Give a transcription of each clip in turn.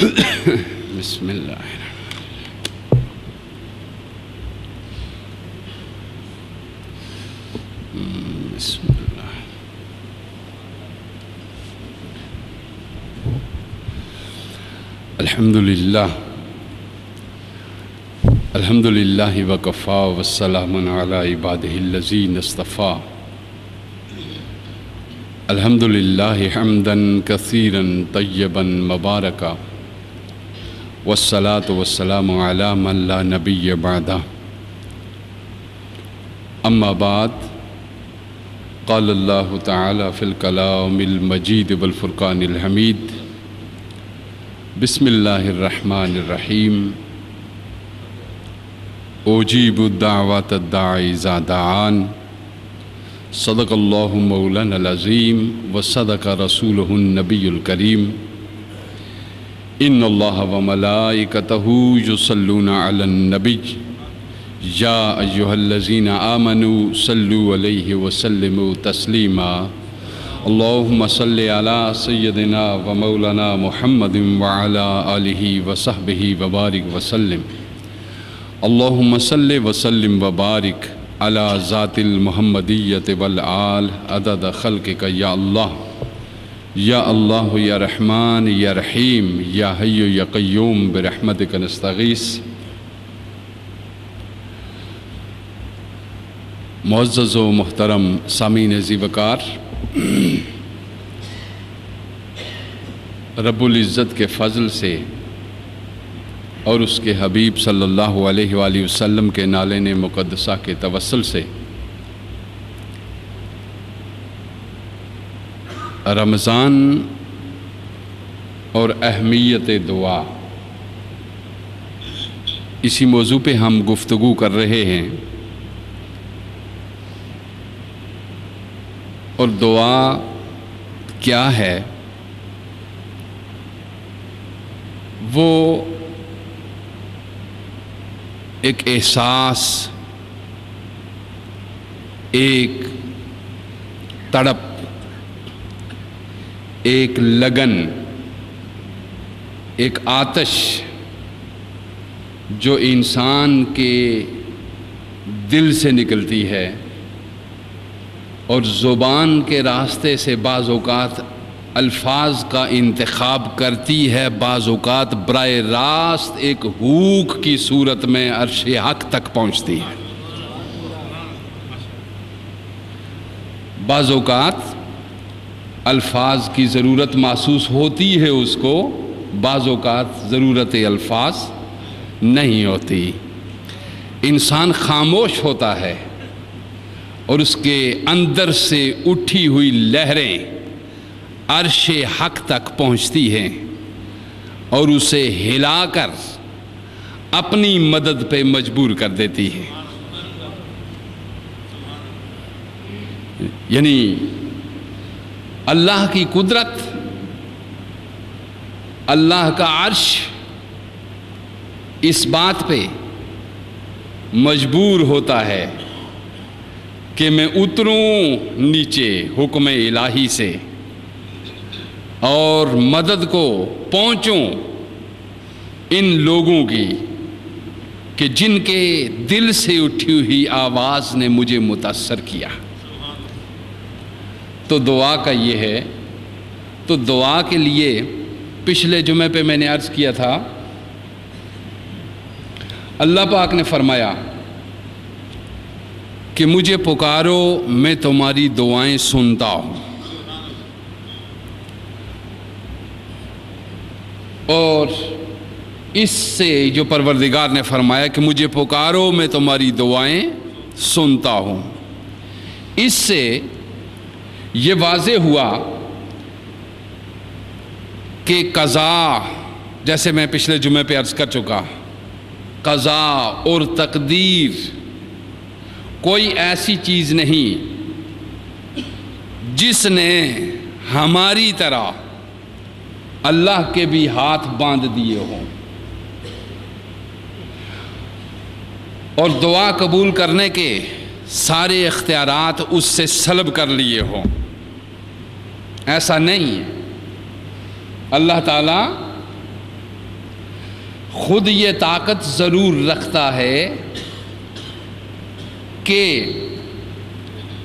بسم اللہ بسم اللہ الحمد للہ وکفا والسلام علی عبادہ الذین اصطفیٰ الحمد للہ حمدا کثیرا طیبا مبارکا والصلاة والسلام علی من لا نبی بعدہ اما بعد قال اللہ تعالی فی الکلام المجید والفرقان الحمید بسم اللہ الرحمن الرحیم اجیب الدعوات الداعی اذا دعان صدق اللہ مولانا العظیم وصدق رسولہ النبی الکریم ان اللہ وملائکتہ یصلون علی النبی یا ایہا الذین آمنوا صلوا علیہ وسلموا تسلیما اللہم صلی علی سیدنا ومولانا محمد وعلی آلہ وصحبہ وبارک وسلم اللہم صلی وسلم وبارک علی ذات المحمدیت والآل عدد خلقک یا اللہ یا رحمان یا رحیم یا حی یا قیوم برحمتک نستغیث۔ معزز و محترم سامعین ذی وقار، رب العزت کے فضل سے اور اس کے حبیب صلی اللہ علیہ وآلہ وسلم کے نالین مقدسہ کے توسل سے رمضان اور اہمیت دعا، اسی موضوع پہ ہم گفتگو کر رہے ہیں۔ اور دعا کیا ہے؟ وہ ایک احساس، ایک تڑپ، ایک لگن، ایک آتش جو انسان کے دل سے نکلتی ہے اور زبان کے راستے سے بعض اوقات الفاظ کا انتخاب کرتی ہے، بعض اوقات براہ راست ایک ہوک کی صورت میں عرش حق تک پہنچتی ہے۔ بعض اوقات الفاظ کی ضرورت محسوس ہوتی ہے اس کو، بعض اوقات ضرورت الفاظ نہیں ہوتی۔ انسان خاموش ہوتا ہے اور اس کے اندر سے اٹھی ہوئی لہریں عرش حق تک پہنچتی ہیں اور اسے ہلا کر اپنی مدد پہ مجبور کر دیتی ہے۔ یعنی اللہ کی قدرت، اللہ کا عرش اس بات پہ مجبور ہوتا ہے کہ میں اتروں نیچے حکم الہی سے اور مدد کو پہنچوں ان لوگوں کی کہ جن کے دل سے اٹھی ہوئی آواز نے مجھے متاثر کیا۔ تو دعا کا یہ ہے۔ تو دعا کے لیے پچھلے جمعے پہ میں نے عرض کیا تھا، اللہ پاک نے فرمایا کہ مجھے پکارو میں تمہاری دعائیں سنتا ہوں، اور اس سے جو پروردگار نے فرمایا کہ مجھے پکارو میں تمہاری دعائیں سنتا ہوں، اس سے یہ واضح ہوا کہ قضا، جیسے میں پچھلے جمعے پہ عرض کر چکا، قضا اور تقدیر کوئی ایسی چیز نہیں جس نے ہماری طرح اللہ کے بھی ہاتھ باندھ دیے ہوں اور دعا قبول کرنے کے سارے اختیارات اس سے سلب کر لیے ہوں۔ ایسا نہیں ہے۔ اللہ تعالیٰ خود یہ طاقت ضرور رکھتا ہے کہ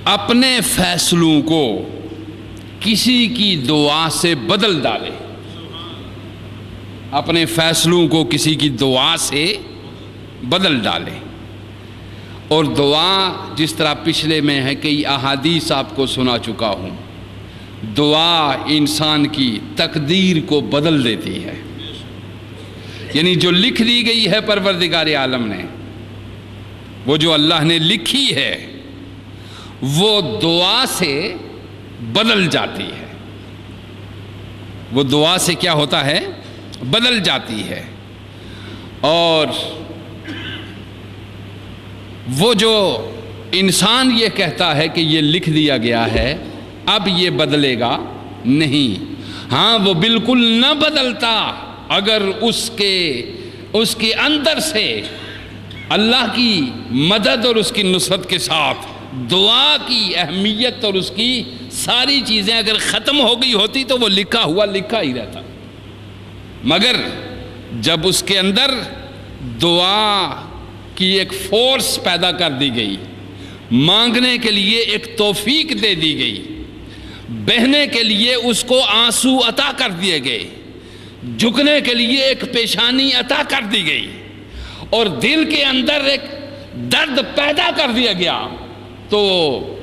اپنے فیصلوں کو کسی کی دعا سے بدل ڈالے، اپنے فیصلوں کو کسی کی دعا سے بدل ڈالے۔ اور دعا جس طرح پچھلے میں ہے کئی احادیث آپ کو سنا چکا ہوں، دعا انسان کی تقدیر کو بدل دیتی ہے، یعنی جو لکھ دی گئی ہے پروردگار عالم نے، وہ جو اللہ نے لکھی ہے وہ دعا سے بدل جاتی ہے، وہ دعا سے کیا ہوتا ہے؟ بدل جاتی ہے۔ اور وہ جو انسان یہ کہتا ہے کہ یہ لکھ دیا گیا ہے اب یہ بدلے گا نہیں، ہاں وہ بالکل نہ بدلتا اگر اس کے اندر سے اللہ کی مدد اور اس کی نصرت کے ساتھ دعا کی اہمیت اور اس کی ساری چیزیں اگر ختم ہو گئی ہوتی تو وہ لکھا ہوا لکھا ہی رہتا۔ مگر جب اس کے اندر دعا کی ایک فورس پیدا کر دی گئی، مانگنے کے لیے ایک توفیق دے دی گئی، بہنے کے لیے اس کو آنسو عطا کر دیے گئے، جھکنے کے لیے ایک پیشانی عطا کر دی گئی، اور دل کے اندر ایک درد پیدا کر دیا گیا، تو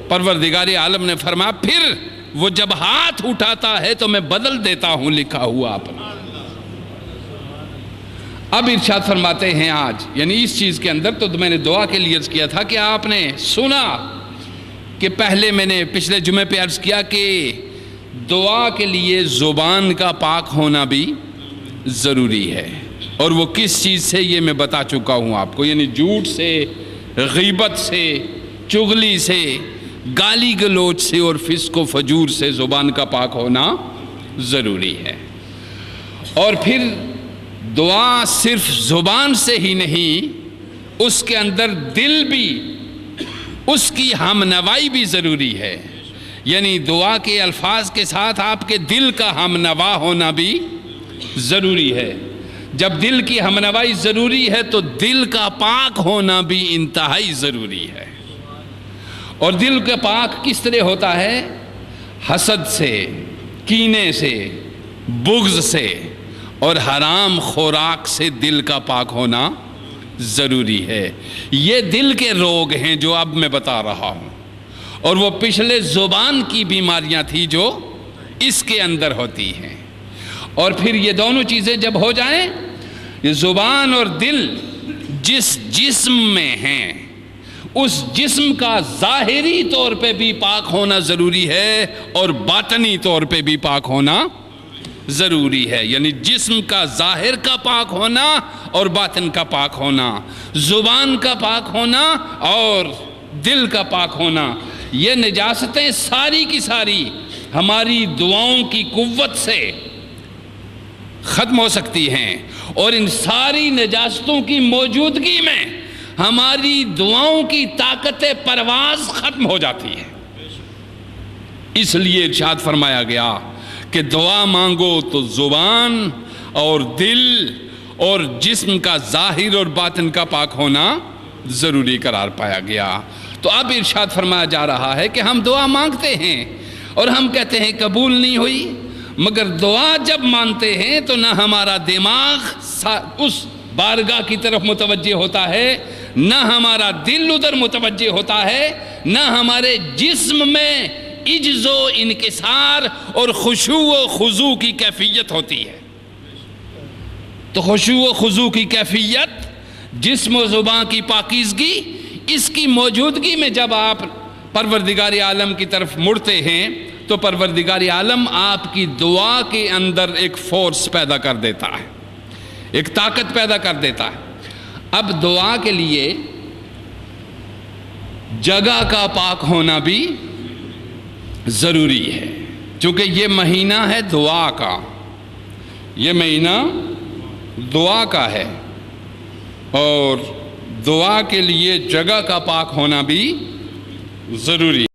پروردگار عالم نے فرمایا پھر وہ جب ہاتھ اٹھاتا ہے تو میں بدل دیتا ہوں لکھا ہوا اپنا۔ اب ارشاد فرماتے ہیں آج، یعنی اس چیز کے اندر تو میں نے دعا کے لیے عرض کیا تھا کہ آپ نے سنا کہ پہلے میں نے پچھلے جمعے پہ عرض کیا کہ دعا کے لیے زبان کا پاک ہونا بھی ضروری ہے، اور وہ کس چیز سے یہ میں بتا چکا ہوں آپ کو، یعنی جھوٹ سے، غیبت سے، چغلی سے، گالی گلوچ سے اور فسق و فجور سے زبان کا پاک ہونا ضروری ہے۔ اور پھر دعا صرف زبان سے ہی نہیں، اس کے اندر دل بھی، اس کی ہم نوائی بھی ضروری ہے، یعنی دعا کے الفاظ کے ساتھ آپ کے دل کا ہم نوا ہونا بھی ضروری ہے۔ جب دل کی ہم نوائی ضروری ہے تو دل کا پاک ہونا بھی انتہائی ضروری ہے۔ اور دل کا پاک کس طرح ہوتا ہے؟ حسد سے، کینے سے، بغض سے اور حرام خوراک سے دل کا پاک ہونا ضروری ہے۔ یہ دل کے روگ ہیں جو اب میں بتا رہا ہوں، اور وہ پچھلے زبان کی بیماریاں تھیں جو اس کے اندر ہوتی ہیں۔ اور پھر یہ دونوں چیزیں جب ہو جائیں، یہ زبان اور دل جس جسم میں ہیں اس جسم کا ظاہری طور پہ بھی پاک ہونا ضروری ہے اور باطنی طور پہ بھی پاک ہونا ضروری ہے، یعنی جسم کا ظاہر کا پاک ہونا اور باطن کا پاک ہونا، زبان کا پاک ہونا اور دل کا پاک ہونا۔ یہ نجاستیں ساری کی ساری ہماری دعاؤں کی قوت سے ختم ہو سکتی ہیں، اور ان ساری نجاستوں کی موجودگی میں ہماری دعاؤں کی طاقت پرواز ختم ہو جاتی ہے۔ اس لیے ارشاد فرمایا گیا کہ دعا مانگو تو زبان اور دل اور جسم کا ظاہر اور باطن کا پاک ہونا ضروری قرار پایا گیا۔ تو اب ارشاد فرمایا جا رہا ہے کہ ہم دعا مانگتے ہیں اور ہم کہتے ہیں قبول نہیں ہوئی، مگر دعا جب مانتے ہیں تو نہ ہمارا دماغ اس بارگاہ کی طرف متوجہ ہوتا ہے، نہ ہمارا دل ادھر متوجہ ہوتا ہے، نہ ہمارے جسم میں عجز و انکسار اور خشوع و خضوع کی کیفیت ہوتی ہے۔ تو خشوع و خضوع کی کیفیت، جسم و زبان کی پاکیزگی، اس کی موجودگی میں جب آپ پروردگار عالم کی طرف مڑتے ہیں تو پروردگار عالم آپ کی دعا کے اندر ایک فورس پیدا کر دیتا ہے، ایک طاقت پیدا کر دیتا ہے۔ اب دعا کے لیے جگہ کا پاک ہونا بھی ضروری ہے، چونکہ یہ مہینہ ہے دعا کا، یہ مہینہ دعا کا ہے، اور دعا کے لیے جگہ کا پاک ہونا بھی ضروری ہے۔